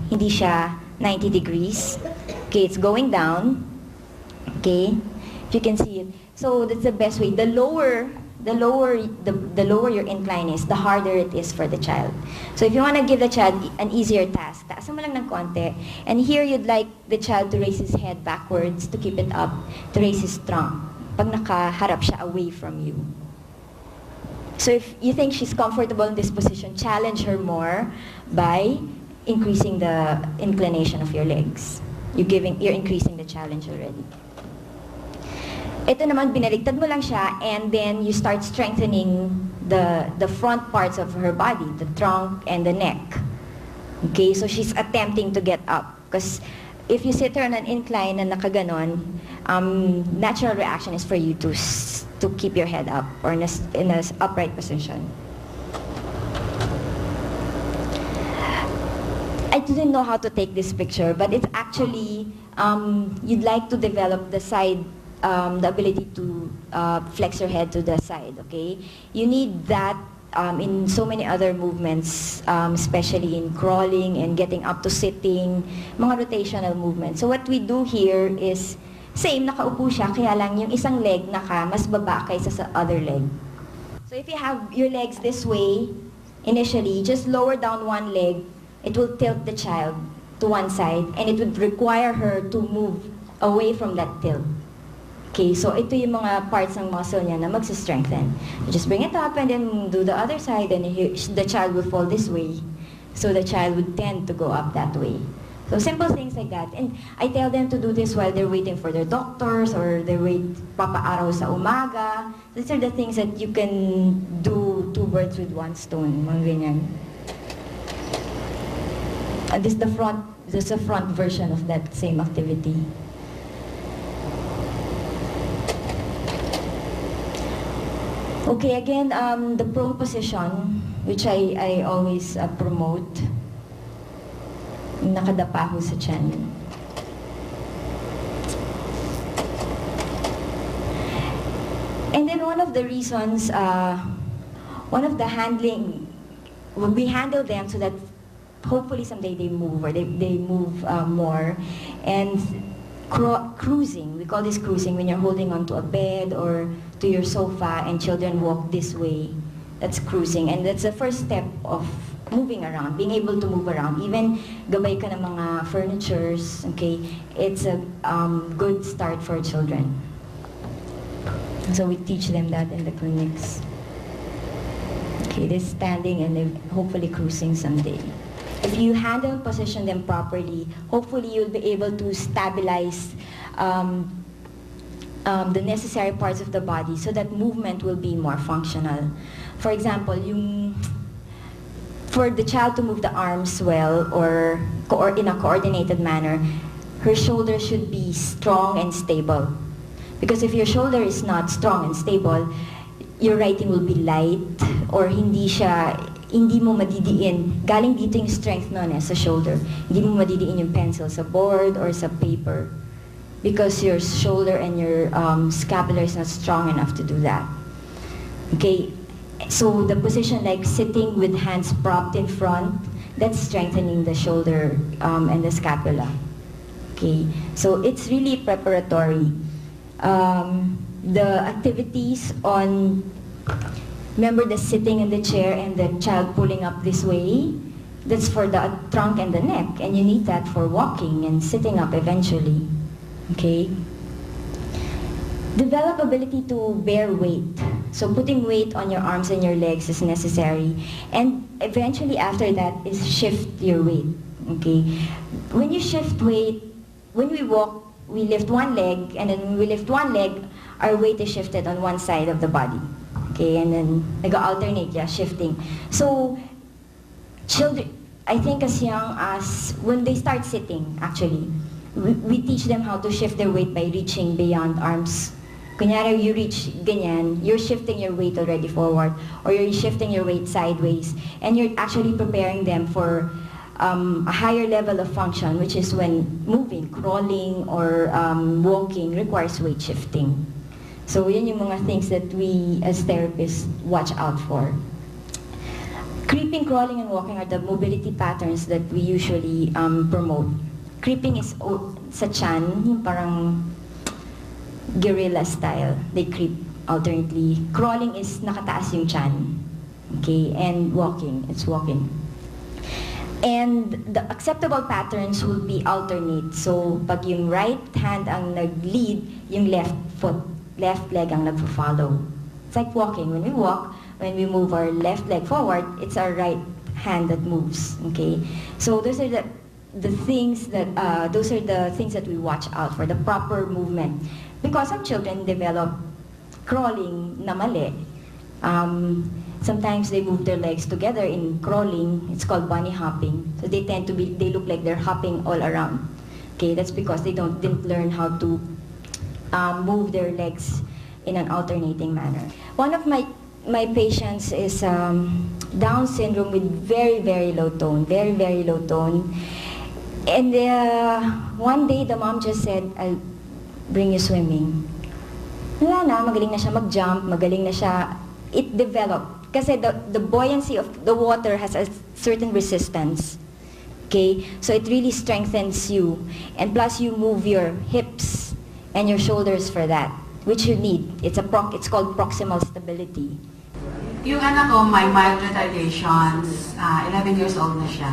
hindi siya 90 degrees. Okay, it's going down. Okay, if you can see it. So that's the best way. The lower your incline is, the harder it is for the child. So if you want to give the child an easier task, taasan mo lang ng konti. And here you'd like the child to raise his head backwards to keep it up, to raise his trunk. Pag nakaharap siya away from you. So if you think she's comfortable in this position, challenge her more by increasing the inclination of your legs. You're increasing the challenge already. Ito naman, binaligtad mo lang siya, and then you start strengthening the front parts of her body, the trunk and the neck. Okay, so she's attempting to get up. Because if you sit her on an incline na nakaganon, natural reaction is for you to keep your head up or in a upright position. I didn't know how to take this picture, but it's actually, you'd like to develop the side, the ability to flex your head to the side, okay? You need that in so many other movements, especially in crawling and getting up to sitting, mga rotational movements. So what we do here is, same, nakaupo siya, kaya lang yung isang leg mas baba kaysa sa other leg. So if you have your legs this way, initially, just lower down one leg, it will tilt the child to one side, and it would require her to move away from that tilt. Okay, so ito yung mga parts ng muscle niya na magsa-strengthen. So just bring it up and then do the other side, and the child will fall this way. So the child would tend to go up that way. So simple things like that. And I tell them to do this while they're waiting for their doctors or they wait papaaraw sa umaga. These are the things that you can do, two birds with one stone, mga ganyan. And this is the front version of that same activity. Okay, again, the prone position, which I always promote. Nakadapa ho sa tiyan. And then one of the reasons, one of the handling, we handle them so that hopefully someday they move, or they move more. And cruising, we call this cruising, when you're holding onto a bed or to your sofa and children walk this way. That's cruising, and that's the first step of moving around, being able to move around. Even gabay ka ng mga furnitures, okay? It's a good start for children. So we teach them that in the clinics. Okay, this standing and hopefully cruising someday. If you handle and position them properly, hopefully you'll be able to stabilize the necessary parts of the body so that movement will be more functional. For example, for the child to move the arms well or in a coordinated manner, her shoulder should be strong and stable. Because if your shoulder is not strong and stable, your writing will be light or hindi mo madidiin. Galing dito yung strength nun sa shoulder. Hindi mo madidiin yung pencil sa board or sa paper. Because your shoulder and your scapula is not strong enough to do that. Okay, so the position like sitting with hands propped in front, that's strengthening the shoulder and the scapula. Okay, so it's really preparatory. The activities on, remember the sitting in the chair and the child pulling up this way, that's for the trunk and the neck, and you need that for walking and sitting up eventually. Okay? Develop ability to bear weight. So putting weight on your arms and your legs is necessary. And eventually after that is shift your weight. Okay? When you shift weight, when we walk, we lift one leg, and then when we lift one leg, our weight is shifted on one side of the body. Okay, and then nag-alternate, shifting. So, children, I think as young as, when they start sitting, actually, we teach them how to shift their weight by reaching beyond arms. Kunyari, you reach ganyan, you're shifting your weight already forward, or you're shifting your weight sideways, and you're actually preparing them for a higher level of function, which is when moving, crawling, or walking requires weight shifting. So yun yung mga things that we as therapists watch out for. Creeping, crawling, and walking are the mobility patterns that we usually promote. Creeping is sa chan, yung parang guerrilla style. They creep alternately. Crawling is nakataas yung chan. Okay, and walking, it's walking. And the acceptable patterns will be alternate. So, pag yung right hand ang nag-lead, yung left foot, left leg ang nag-follow. It's like walking. When we walk, when we move our left leg forward, it's our right hand that moves. Okay, so those are the things that we watch out for, the proper movement. Because some children develop crawling na mali. Sometimes they move their legs together in crawling. It's called bunny hopping. So they look like they're hopping all around. Okay, that's because they didn't learn how to move their legs in an alternating manner. One of my patients is Down syndrome with very, very low tone, very, very low tone. And one day the mom just said, "I'll bring you swimming." Wala na, magaling na siya mag-jump, magaling na siya. It developed. Kasi the buoyancy of the water has a certain resistance. Okay? So it really strengthens you. And plus you move your hips and your shoulders for that, which you need. It's called proximal stability. Yung anak ko may mild retardations, 11 years old na siya.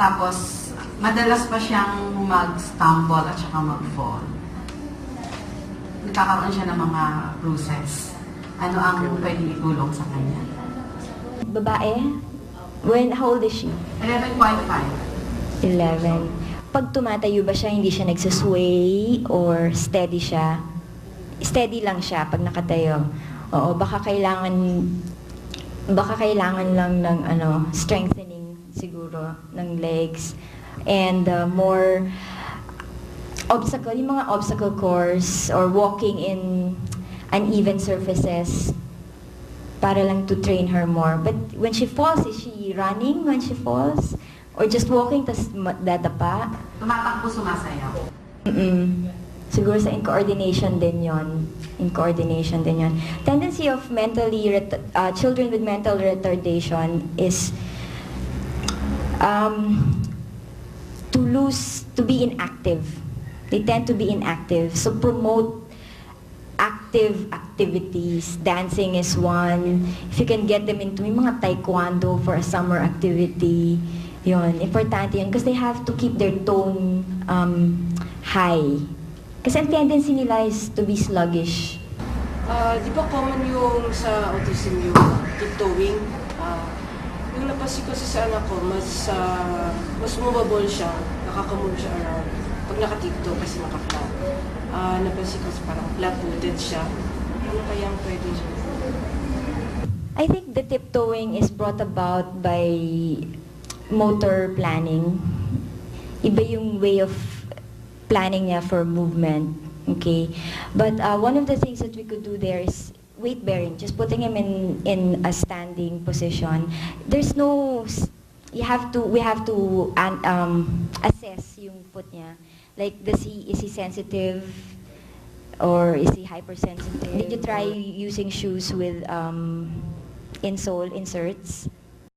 Tapos, madalas pa siyang mag-stumble at saka mag-fall. Nagkakaroon siya ng mga bruises. Ano ang pwedeng itulong sa kanya? Babae? How old is she? 11.5. 11. Pag tumatayo ba siya, hindi siya nagsasway or steady siya? Steady lang siya pag nakatayo. Oo, baka kailangan lang ng strengthening siguro ng legs and more yung mga obstacle course or walking in uneven surfaces para lang to train her more. But when she falls, is she running when she falls? Or just walking, tas dadapa? Tumatakbo, sumasayaw. Siguro sa in-coordination din yon. In-coordination din yon. Tendency of children with mental retardation is to be inactive. They tend to be inactive. So promote active activities. Dancing is one. If you can get them into yung mga taekwondo for a summer activity, yun, importante yun. Because they have to keep their tone high. Kasi ang tendency nila is to be sluggish. Di ba common yung sa autism yung tiptoeing? Yung napansin ko sa anak ko, mas mobile siya, nakakamove siya around. Pag nakatiptoe kasi naka-flat. Napansin ko parang flat-footed siya. Ano kayang pwede siya? I think the tiptoeing is brought about by motor planning. Iba yung way of planning niya for movement. Okay? But one of the things that we could do there is weight bearing, just putting him in a standing position. There's no, we have to assess yung foot niya. Like, is he sensitive or is he hypersensitive? Did you try using shoes with insole inserts?